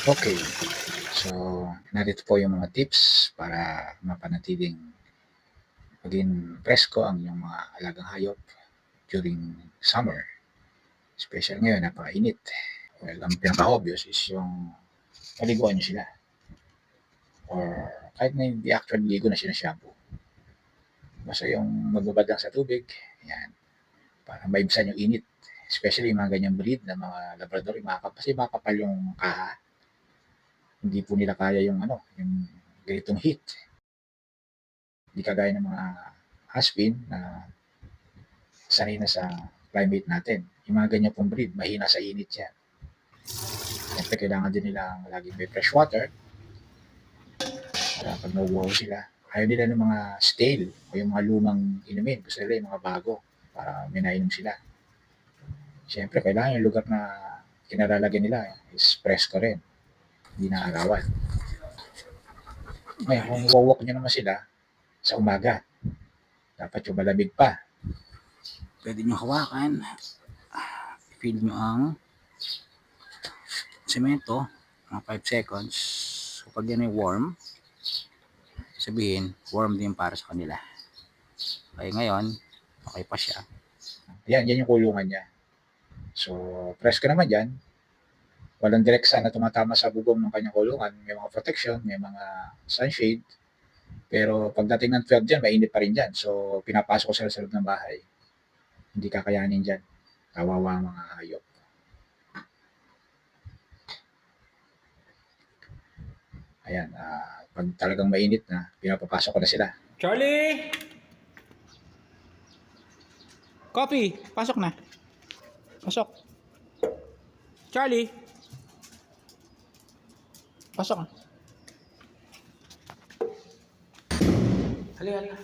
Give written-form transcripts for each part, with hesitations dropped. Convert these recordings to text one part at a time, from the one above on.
Okay, so narito po yung mga tips para mapanatiling maging presko ang iyong mga alagang hayop during summer. Special ngayon, napakainit. Well, ang pinaka-obvious is yung paliguan nyo sila. Or kahit na hindi actually ligo na shampoo. Basta yung magbabad lang sa tubig, yan, para maibsan yung init. Especially yung mga ganyang breed na mga Labrador, kasi makapal yung kaha. Hindi po nila kaya yung yung ganitong heat. Hindi kagaya ng mga Aspin na sanay na sa climate natin. Yung mga ganyan pong breed, mahina sa init yan. Siyempre, kailangan din nilang laging may fresh water para pag nauuhaw sila. Ayaw nila ng mga stale o yung mga lumang inumin. Gusto nila yung mga bago para may nainom sila. Siyempre, kailangan yung lugar na kinalalagyan nila is presko rin. Hindi na arawan. Ngayon, kung wawalk nyo naman sila sa umaga, dapat yung malamig pa. Pwede nyo hawakan, i-feel nyo ang semento, mga 5 seconds. So pag yan ay warm, sabihin, warm din para sa kanila. Kaya ngayon, okay pa siya. Yan yung kulungan niya. So, presko naman yan. Walang direct sun na tumatama sa bubong ng kanyang kulungan. May mga protection, may mga sunshade. Pero pagdating ng 12 dyan, mainit pa rin dyan. So, pinapasok ko sila sa loob ng bahay. Hindi kakayanin dyan. Kawawa ang mga hayop. Ayan, pag talagang mainit na, pinapapasok ko na sila. Charlie! Coffee! Pasok na. Pasok. Charlie! Pasok na. Halika.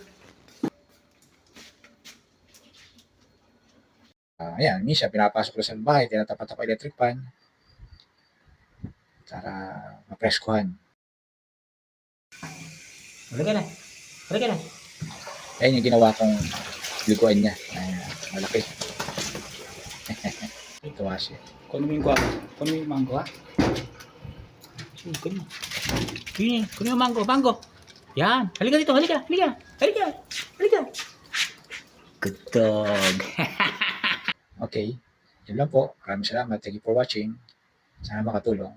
Ayan, minsan pinapasok ko sa bahay, tinatapat ako electric fan para mapreskuhan. Halika na. Ayan yung ginawa kong liguan niya. Malaki. Tuwa siya. Kunin mo yung guava. Kunin mo yung mango, ha? Kunin mo. Kunin mo mango. Yan. Halika dito. Halika. Good dog. Okay. Yun lang po. Maraming salamat. Thank you for watching. Sana makatulong.